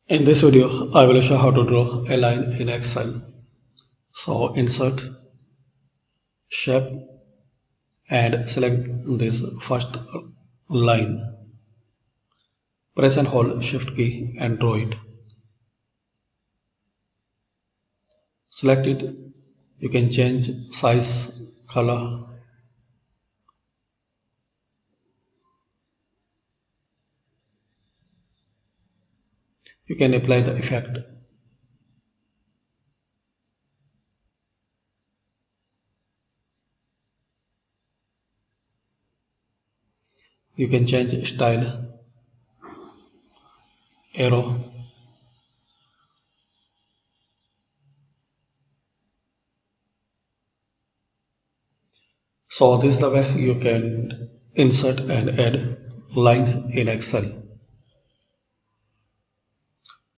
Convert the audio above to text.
In this video, I will show how to draw a line in Excel. So insert, shape and select this first line. Press and hold shift key and draw it. Select it. You can change size, color. You can apply the effect. You can change style, arrow. So this is the way you can insert and add line in Excel.